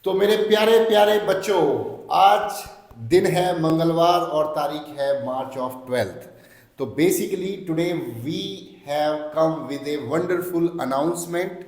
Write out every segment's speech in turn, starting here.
तो मेरे प्यारे प्यारे बच्चों, आज दिन है मंगलवार और तारीख है मार्च ऑफ 12th। तो basically today we have come with a wonderful announcement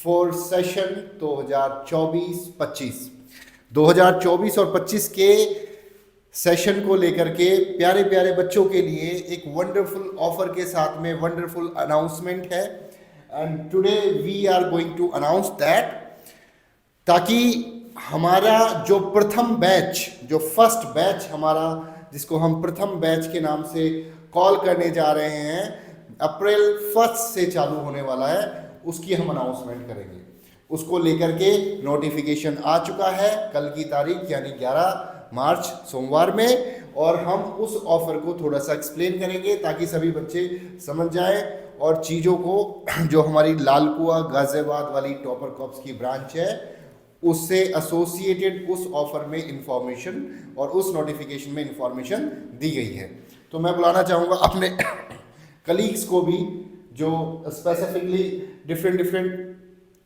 for session 2024-25। 2024 और 25 के सेशन को लेकर के प्यारे प्यारे बच्चों के लिए एक वंडरफुल ऑफर के साथ में वंडरफुल अनाउंसमेंट है। And today we are going to announce that, ताकि हमारा जो प्रथम बैच, जो फर्स्ट बैच हमारा, जिसको हम प्रथम बैच के नाम से कॉल करने जा रहे हैं, अप्रैल 1 से चालू होने वाला है, उसकी हम अनाउंसमेंट करेंगे। उसको लेकर के नोटिफिकेशन आ चुका है कल की तारीख यानी 11 मार्च सोमवार में, और हम उस ऑफर को थोड़ा सा एक्सप्लेन करेंगे ताकि सभी बच्चे समझ जाएं और चीज़ों को, जो हमारी लालकुआ गाजियाबाद वाली टॉपर कॉप्स की ब्रांच है उससे एसोसिएटेड उस ऑफर में इंफॉर्मेशन और उस नोटिफिकेशन में इंफॉर्मेशन दी गई है। तो मैं बुलाना चाहूँगा अपने कलीग्स को भी, जो स्पेसिफिकली डिफरेंट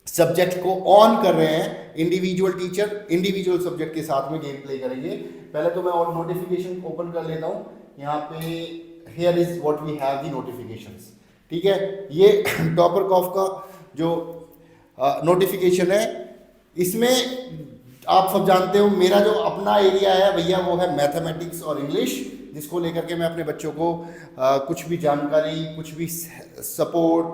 सब्जेक्ट को ऑन कर रहे हैं। इंडिविजुअल टीचर इंडिविजुअल सब्जेक्ट के साथ में गेम प्ले करेंगे। पहले तो मैं और नोटिफिकेशन ओपन कर लेता हूँ। यहाँ पे here is what we have the notifications. ठीक है, ये टॉपर कॉफ का जो नोटिफिकेशन है, इसमें आप सब जानते हो मेरा जो अपना एरिया है भैया वो है मैथमेटिक्स और इंग्लिश, जिसको लेकर के मैं अपने बच्चों को कुछ भी जानकारी, कुछ भी सपोर्ट,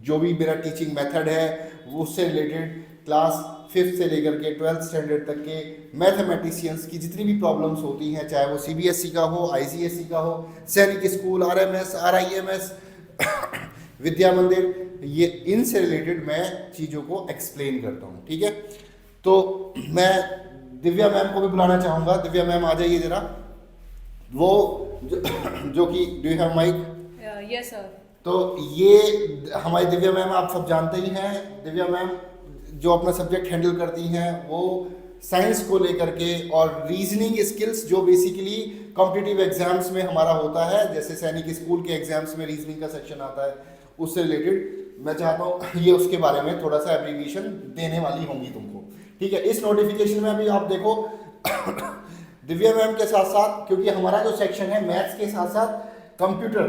जो भी मेरा टीचिंग मेथड है वो उससे रिलेटेड क्लास 5th से लेकर के 12th स्टैंडर्ड तक के मैथमेटिशियंस की जितनी भी प्रॉब्लम्स होती हैं, चाहे वो सीबीएसई का हो, आईसीएसई का हो, सैनिक स्कूल, आरएमएस, आरआईएमएस, विद्या मंदिर, ये इनसे रिलेटेड मैं चीज़ों को एक्सप्लेन करता हूँ। ठीक है, तो मैं दिव्या मैम को भी बुलाना चाहूँगा। दिव्या मैम आ जाइए ज़रा। वो जो कि do you have mic? Yes sir. तो ये हमारी दिव्या मैम आप सब जानते ही हैं। दिव्या मैम जो अपना सब्जेक्ट हैंडल करती हैं वो साइंस को लेकर के, और रीजनिंग स्किल्स जो बेसिकली कॉम्पिटिटिव एग्जाम्स में हमारा होता है, जैसे सैनिक स्कूल के एग्जाम्स में रीजनिंग का सेक्शन आता है, उससे रिलेटेड मैं चाहता हूँ ये उसके बारे में थोड़ा सा एब्रीविएशन देने वाली होंगी तुमको। ठीक है, इस नोटिफिकेशन में अभी आप देखो दिव्या मैम के साथ साथ, क्योंकि हमारा जो सेक्शन है मैथ्स के साथ साथ कंप्यूटर,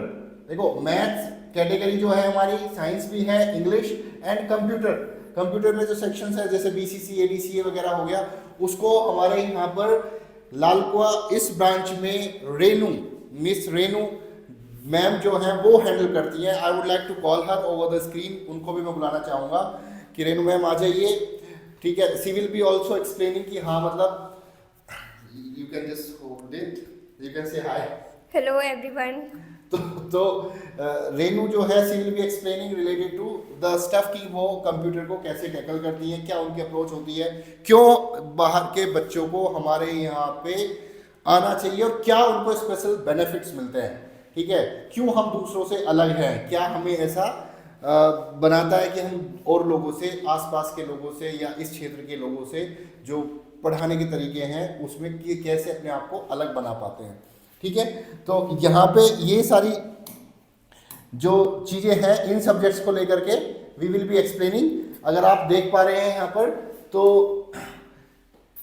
देखो मैथ्स कैटेगरी जो है हमारी, साइंस भी है, इंग्लिश एंड कंप्यूटर। कंप्यूटर में जो सेक्शंस है जैसे बीसीसी, एडीसीए वगैरह हो गया, उसको हमारे यहाँ पर लालकुआ इस ब्रांच में रेनू, मिस रेनू मैम जो है वो हैंडल करती हैं। I would like to call her over the screen. उनको भी मैं बुलाना चाहूँगा कि रेनू मैम आ जाइए। ठीक है, she will be also explaining कि हाँ मतलब you can just hold it, you can say hi. Hello everyone. तो रेनू जो है she will be explaining related to the stuff की वो कंप्यूटर को कैसे टैकल करती है, क्या उनकी अप्रोच होती है, क्यों बाहर के बच्चों को हमारे यहाँ पे आना चाहिए और क्या उनको स्पेशल बेनिफिट्स मिलते हैं। ठीक है, क्यों हम दूसरों से अलग हैं, क्या हमें ऐसा बनाता है कि हम और लोगों से, आसपास के लोगों से या इस क्षेत्र के लोगों से जो पढ़ाने के तरीके हैं उसमें कि कैसे अपने आप को अलग बना पाते हैं। ठीक है, तो यहाँ पे ये सारी जो चीज़ें हैं इन सब्जेक्ट्स को लेकर के वी विल बी एक्सप्लेनिंग। अगर आप देख पा रहे हैं यहाँ पर, तो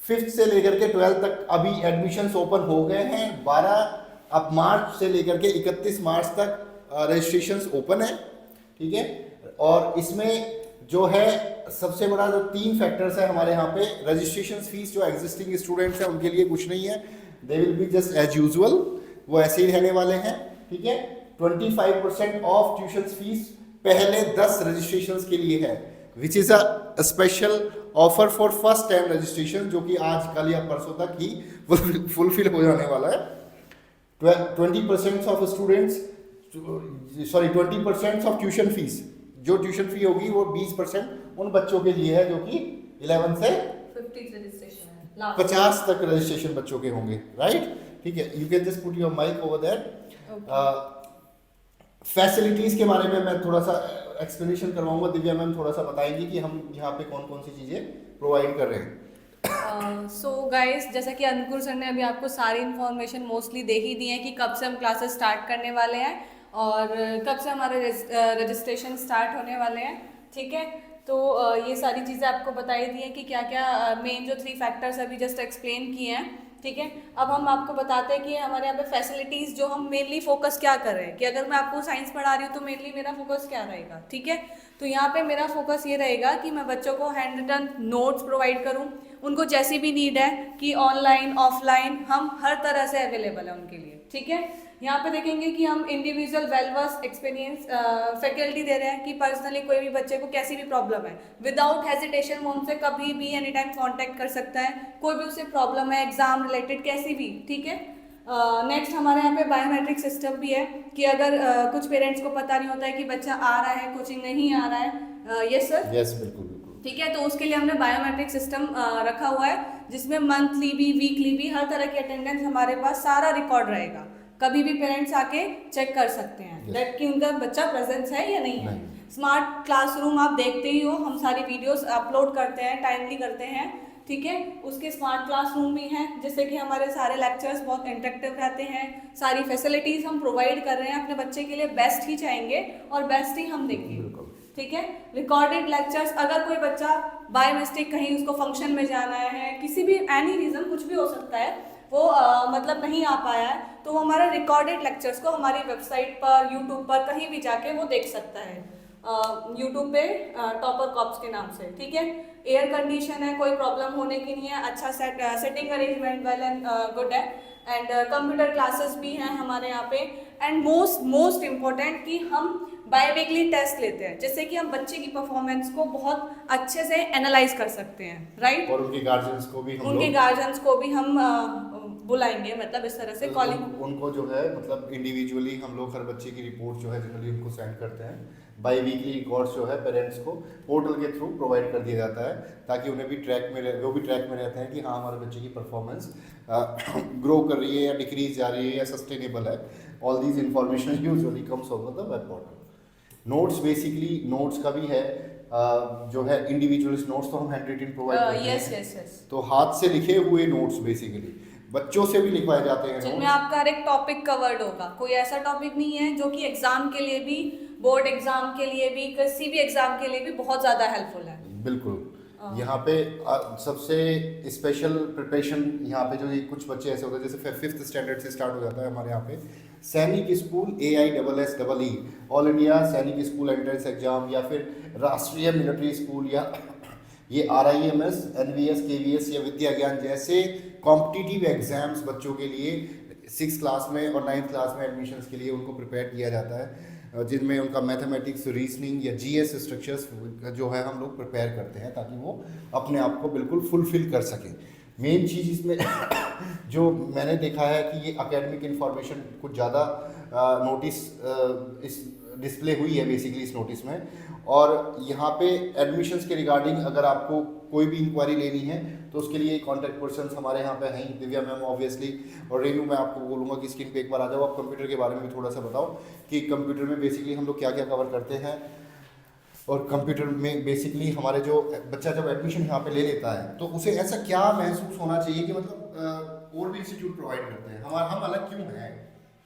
5th से लेकर के 12th तक अभी एडमिशन्स ओपन हो गए हैं। 12 मार्च से लेकर के 31 मार्च तक रजिस्ट्रेशंस ओपन है। ठीक है, और इसमें जो है सबसे बड़ा जो 3 फैक्टर्स है हमारे यहाँ पे, रजिस्ट्रेशन फीस जो एग्जिस्टिंग स्टूडेंट्स हैं उनके लिए कुछ नहीं है, they will be just as usual, वो ऐसे ही रहने वाले हैं। ठीक है, 25% ऑफ ट्यूशन फीस पहले 10 रजिस्ट्रेशंस के लिए है, which is a special offer for first time registration, जो कि आज कल या परसों तक ही फुलफिल हो जाने वाला है। 20% of students, sorry 20% of tuition fees, जो ट्यूशन फी होगी वो 20% उन बच्चों के लिए है जो कि 11 से 50 तक रजिस्ट्रेशन बच्चों के होंगे। राइट, ठीक है, you can just put your mic over that. Facilities के बारे में मैं थोड़ा सा एक्सप्लेनेशन करवाऊंगा। दिव्या मैम थोड़ा सा बताएंगी कि हम यहाँ पे कौन कौन सी चीज़ें प्रोवाइड कर रहे हैं। सो गाइस, जैसा कि अंकुर सर ने अभी आपको सारी इन्फॉर्मेशन मोस्टली दे ही दी है कि कब से हम क्लासेस स्टार्ट करने वाले हैं और कब से हमारे रजिस्ट्रेशन स्टार्ट होने वाले हैं। ठीक है, तो ये सारी चीज़ें आपको बताई दी हैं कि क्या क्या मेन जो 3 फैक्टर्स अभी जस्ट एक्सप्लेन किए हैं, ठीक है। अब हम आपको बताते हैं कि हमारे यहाँ पे फैसिलिटीज़ जो हम मेनली फोकस क्या कर रहे हैं, कि अगर मैं आपको साइंस पढ़ा रही हूँ तो मेनली मेरा फोकस क्या रहेगा, ठीक है। तो यहाँ पे मेरा फोकस ये रहेगा कि मैं बच्चों को हैंड रिटन नोट्स प्रोवाइड करूँ, उनको जैसी भी नीड है कि ऑनलाइन ऑफलाइन हम हर तरह से अवेलेबल है उनके लिए, ठीक है। यहाँ पे देखेंगे कि हम इंडिविजुअल वेलवर्स एक्सपीरियंस फैकल्टी दे रहे हैं कि पर्सनली कोई भी बच्चे को कैसी भी प्रॉब्लम है विदाउट हेजिटेशन वो उनसे कभी भी एनी टाइम कॉन्टैक्ट कर सकता है, कोई भी उसे प्रॉब्लम है एग्जाम रिलेटेड कैसी भी, ठीक है। नेक्स्ट हमारे यहाँ पे बायोमेट्रिक सिस्टम भी है कि अगर कुछ पेरेंट्स को पता नहीं होता है कि बच्चा आ रहा है कोचिंग नहीं आ रहा है, यस सर, यस बिल्कुल बिल्कुल, ठीक है। तो उसके लिए हमने बायोमेट्रिक सिस्टम रखा हुआ है जिसमें मंथली भी वीकली भी हर तरह की अटेंडेंस हमारे पास सारा रिकॉर्ड रहेगा, कभी भी पेरेंट्स आके चेक कर सकते हैं दैट कि उनका बच्चा प्रेजेंस है या नहीं है। स्मार्ट क्लासरूम आप देखते ही हो, हम सारी वीडियोस अपलोड करते हैं, टाइमली करते हैं, ठीक है। उसके स्मार्ट क्लासरूम भी हैं जिससे कि हमारे सारे लेक्चर्स बहुत इंटरेक्टिव रहते हैं, सारी फैसिलिटीज़ हम प्रोवाइड कर रहे हैं, अपने बच्चे के लिए बेस्ट ही चाहेंगे और बेस्ट ही हम देंगे, ठीक है। रिकॉर्डेड लेक्चर्स, अगर कोई बच्चा बाय मिस्टेक कहीं उसको फंक्शन में जाना है, किसी भी एनी रीज़न कुछ भी हो सकता है, वो मतलब नहीं आ पाया है, तो वो हमारे रिकॉर्डेड लेक्चर्स को हमारी वेबसाइट पर यूट्यूब पर कहीं भी जाके वो देख सकता है, यूट्यूब पे टॉपर कॉप्स के नाम से, ठीक है। एयर कंडीशन है, कोई प्रॉब्लम होने की नहीं है, अच्छा setting arrangement well and good है, एंड कंप्यूटर क्लासेस भी हैं हमारे यहाँ पे, एंड मोस्ट इम्पोर्टेंट कि हम बाई वीकली टेस्ट लेते हैं जिससे कि हम बच्चे की परफॉर्मेंस को बहुत अच्छे से एनालाइज कर सकते हैं, राइट। और उनके गार्जियंस को भी हम बुलाएंगे, मतलब इस तरह से कॉलिंग उनको जो है मतलब इंडिविजुअली हम लोग हर बच्चे की रिपोर्ट जो है जनरली उनको सेंड करते हैं, बाई वीकली रिकॉर्ड्स जो है पेरेंट्स को पोर्टल के थ्रू प्रोवाइड कर दिया जाता है ताकि उन्हें भी ट्रैक में वो भी ट्रैक में रहते हैं कि हाँ हमारे बच्चे की परफॉर्मेंस ग्रो कर रही है या डिक्रीज जा रही है या सस्टेनेबल है। All these information usually comes over the web portal. Notes basically notes का भी है, जो है इंडिविजुअलिस्ट नोट्स तो हम हैंड रिटन प्रोवाइड करते हैं, यस, तो हाथ से लिखे हुए नोट्स बेसिकली बच्चों से भी लिखवाए जाते हैं जिनमें आपका हर एक टॉपिक कवर्ड होगा, कोई ऐसा टॉपिक नहीं है जो कि एग्जाम के लिए भी, बोर्ड एग्जाम के लिए भी, किसी भी एग्जाम के लिए भी बहुत ज़्यादा हेल्पफुल है। बिल्कुल, यहाँ पे सबसे स्पेशल प्रिपरेशन यहाँ पे जो ये कुछ बच्चे ऐसे होते हैं जैसे 5th स्टैंडर्ड से स्टार्ट हो जाता है हमारे यहाँ पे सैनिक स्कूल AISSEE ऑल इंडिया सैनिक स्कूल एंट्रेंस एग्जाम, या फिर राष्ट्रीय मिलिट्री स्कूल, या ये RIMS NVS KVS या विद्या ज्ञान जैसे कॉम्पिटिटिव एग्जाम्स बच्चों के लिए 6th क्लास में और 9th क्लास में एडमिशन्स के लिए उनको प्रिपेयर किया जाता है, जिनमें उनका मैथमेटिक्स, रीजनिंग या GS स्ट्रक्चर्स जो है हम लोग प्रिपेयर करते हैं ताकि वो अपने आप को बिल्कुल फुलफिल कर सकें। मेन चीज़ इसमें जो मैंने देखा है कि ये एकेडमिक इन्फॉर्मेशन कुछ ज़्यादा नोटिस इस डिस्प्ले हुई है बेसिकली इस नोटिस में, और यहाँ पे एडमिशन्स के रिगार्डिंग अगर आपको कोई भी इंक्वायरी लेनी है तो उसके लिए कॉन्टैक्ट पर्सन्स हमारे यहाँ पे हैं, दिव्या मैम ऑब्वियसली, और रेनू मैं आपको बोलूँगा कि स्क्रीन पे एक बार आ जाओ, आप कंप्यूटर के बारे में भी थोड़ा सा बताओ कि कंप्यूटर में बेसिकली हम लोग क्या क्या कवर करते हैं, और कंप्यूटर में बेसिकली हमारे जो बच्चा जब एडमिशन यहाँ पे ले लेता है तो उसे ऐसा क्या महसूस होना चाहिए कि मतलब और भी इंस्टीट्यूट प्रोवाइड करते हैं, हम अलग क्यों हैं।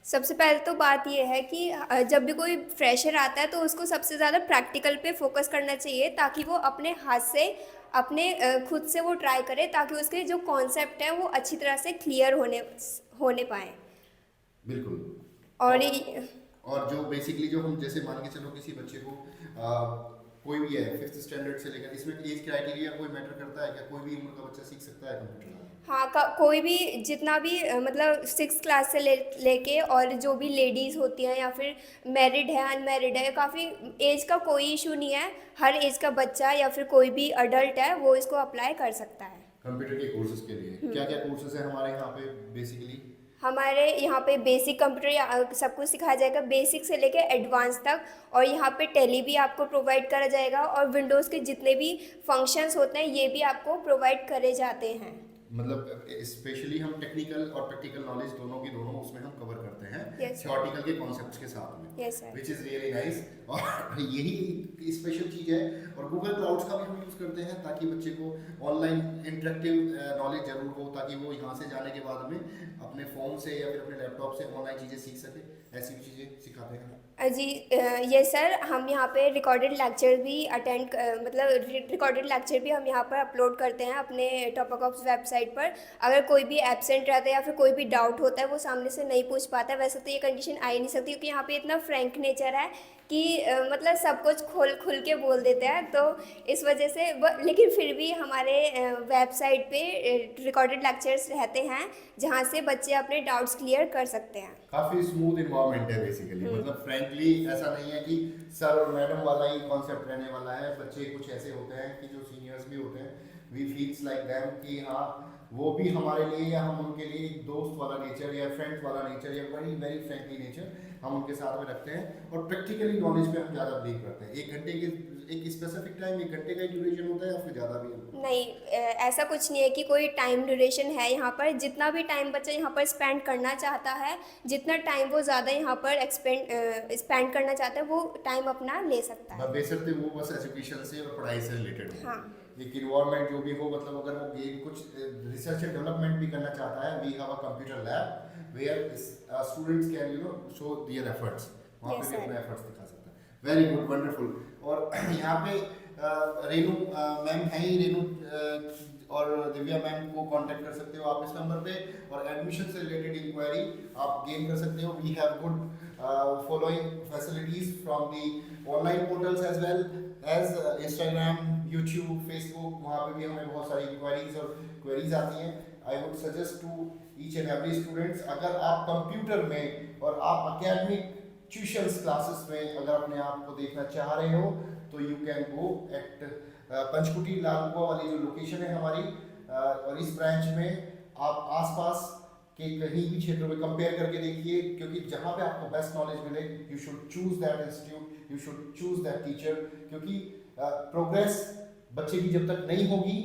सबसे पहले तो बात यह है कि जब भी कोई फ्रेशर आता है तो उसको सबसे ज़्यादा प्रैक्टिकल पे फोकस करना चाहिए ताकि वो अपने हाथ से अपने खुद से वो ट्राई करे ताकि उसके जो कॉन्सेप्ट है वो अच्छी तरह से क्लियर होने पाए। बिल्कुल। और जो बेसिकली जो हम जैसे मान के चलो किसी बच्चे को कोई भी है 5th स्टैंडर्ड से लेकर, इसमें एज क्राइटेरिया कोई मैटर करता है क्या, कोई भी उम्र का बच्चा सीख सकता है कंप्यूटर? हाँ, कोई भी जितना भी मतलब 6th क्लास से लेके और जो भी लेडीज़ होती हैं या फिर मैरिड है अनमैरिड है, काफ़ी एज का कोई इशू नहीं है, हर एज का बच्चा या फिर कोई भी अडल्ट है वो इसको अप्लाई कर सकता है कंप्यूटर के कोर्सेज के लिए। क्या क्या कोर्सेज हैं हमारे यहाँ पे बेसिकली? हमारे यहाँ पे बेसिक कंप्यूटर सब कुछ सिखाया जाएगा, बेसिक से लेके एडवांस तक, और यहाँ पे टेली भी आपको प्रोवाइड करा जाएगा और विंडोज़ के जितने भी फंक्शंस होते हैं ये भी आपको प्रोवाइड करे जाते हैं। मतलब स्पेशली हम टेक्निकल और प्रैक्टिकल नॉलेज दोनों की दोनों उसमें हम कवर करते हैं Yes, sir. थ्योरेटिकल के कॉन्सेप्ट्स के साथ में, Yes, sir. Which is really nice. और यही स्पेशल चीज़ है। और गूगल क्लाउड्स का भी हम यूज़ करते हैं ताकि बच्चे को ऑनलाइन इंटरेक्टिव नॉलेज जरूर हो, ताकि वो यहाँ से जाने के बाद में अपने फ़ोन से या फिर अपने लैपटॉप से ऑनलाइन चीज़ें सीख सके। ऐसी चीज़ें सिखाते हैं। जी ये सर, हम यहाँ पे रिकॉर्डेड लेक्चर भी अटेंड मतलब रिकॉर्डेड लेक्चर भी हम यहाँ पर अपलोड करते हैं अपने टॉपाकॉप्स वेबसाइट पर। अगर कोई भी एब्सेंट रहता है या फिर कोई भी डाउट होता है, वो सामने से नहीं पूछ पाता है, वैसे तो ये कंडीशन आ ही नहीं सकती, क्योंकि यहाँ पे इतना फ्रैंक नेचर है कि मतलब सब कुछ खुल के बोल देते हैं। तो इस वजह से लेकिन फिर भी हमारे वेबसाइट पे रिकॉर्डेड लेक्चर्स रहते हैं जहाँ से बच्चे अपने डाउट्स क्लियर कर सकते हैं। काफ़ी स्मूथ इन्वायरमेंट है बेसिकली, मतलब फ्रैंकली ऐसा नहीं है कि सर और मैडम वाला ही कॉन्सेप्ट रहने वाला है। बच्चे कुछ ऐसे होते हैं कि जो सीनियर्स भी होते हैं, वी फील्स लाइक दैम कि हाँ वो भी हमारे लिए या हम उनके लिए एक दोस्त वाला नेचर या फ्रेंड वाला नेचर या वेरी वेरी फ्रेंकली नेचर हम उनके साथ में रखते हैं। और प्रैक्टिकली नॉलेज पे हम ज़्यादा बिलीव करते हैं। 1 घंटे के एक स्पेसिफिक टाइम 1 घंटे का ड्यूरेशन होता है या फिर ज़्यादा भी? नहीं, ऐसा कुछ नहीं है कि कोई टाइम ड्यूरेशन है यहाँ पर। जितना भी टाइम बच्चा यहाँ पर स्पेंड करना चाहता है, जितना टाइम वो ज़्यादा यहाँ पर स्पेंड करना चाहता है, वो टाइम अपना ले सकता है। बेशर्ते वो बस एजुकेशन से और पढ़ाई से रिलेटेड हो। हाँ, एक इन्वायरमेंट जो भी हो, मतलब अगर वो गेम कुछ रिसर्च एंड डेवलपमेंट भी करना चाहता है, we have a computer lab where students can show their efforts, वहाँ पे Yes, भी sir. अपने एफर्ट्स दिखा सकता है। Very good, wonderful. और यहाँ पे रेनू मैम है ही, रेनू और दिव्या मैम को कांटेक्ट कर सकते हो आप इस नंबर पे, और एडमिशन से रिलेटेड इंक्वायरी आप गेन कर सकते हो। We have good following facilities from the online portals as well as Instagram, YouTube, Facebook, वहाँ पे भी हमें बहुत सारी इंक्वायरीज और क्वेरीज आती हैं। I would suggest to each and every students, अगर आप कंप्यूटर में और आप अकेडमिक ट्यूशंस क्लासेस में अगर अपने आप को देखना चाह रहे हो, तो you can go at Panchkuti Lalkuan वाली जो लोकेशन है हमारी, और इस ब्रांच में आप आसपास के कहीं भी क्षेत्रों में कंपेयर करके देखिए, क्योंकि जहाँ पे आपको बेस्ट नॉलेज मिले, you should choose that institute, you should choose that teacher. क्योंकि प्रोग्रेस बच्चे की जब तक नहीं होगी,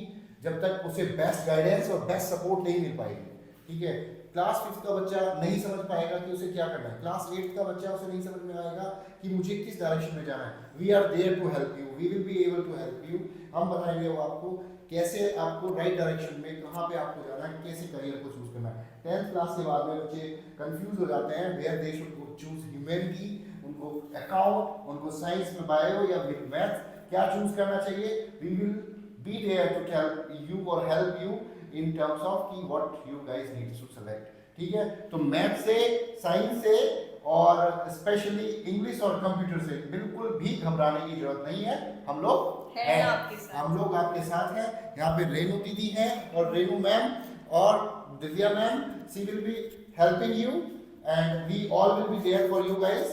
जब तक उसे बेस्ट गाइडेंस और बेस्ट सपोर्ट नहीं मिल पाएगी, ठीक है। क्लास 5th का बच्चा नहीं समझ पाएगा कि उसे क्या करना है, क्लास 8th का बच्चा उसे नहीं समझ में आएगा कि मुझे किस डायरेक्शन में जाना है। We are there to help you, we will be able to help you. हम बताएंगे वो आपको कैसे आपको राइट डायरेक्शन में कहाँ पे आपको जाना है, कैसे करियर को चूज करना है। 10th क्लास के बाद में बच्चे कंफ्यूज हो जाते हैं, where they should choose humanity, उनको अकाउंट, उनको साइंस में बायो या मैथ्स क्या चूज करना चाहिए। We will be there to tell you और help you in terms of की what you guys need to select, ठीक है। तो मैथ से, साइंस से और स्पेशली इंग्लिश और कंप्यूटर से बिल्कुल भी घबराने की जरूरत नहीं है। हम लोग हैं आपके साथ। हम लोग आपके साथ हैं। यहाँ पे रेनू दीदी हैं और रेनू मैम और Divya ma'am, she will be helping you and we all will be there for you guys.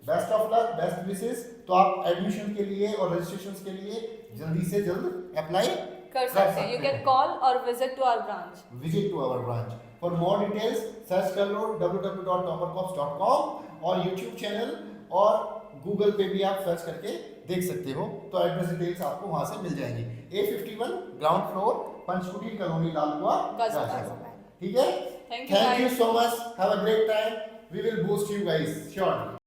Best of luck, best wishes. तो आप एडमिशन के लिए और रजिस्ट्रेशन के लिए जल्दी से जल्द अप्लाई कर सकते हैं। यू कैन कॉल और visit to our branch. Visit to our branch. For more details search कर लो www.toppercops.com और यूट्यूब चैनल और गूगल पे भी आप सर्च करके देख सकते हो, तो एड्रेस डिटेल्स आपको वहां से मिल जाएंगी। A51 ground floor, Panchkuti colony, Lalkuan, Ghaziabad. ठीक है। Thank you, thank you guys. So much, have a great time, we will boost you guys surely.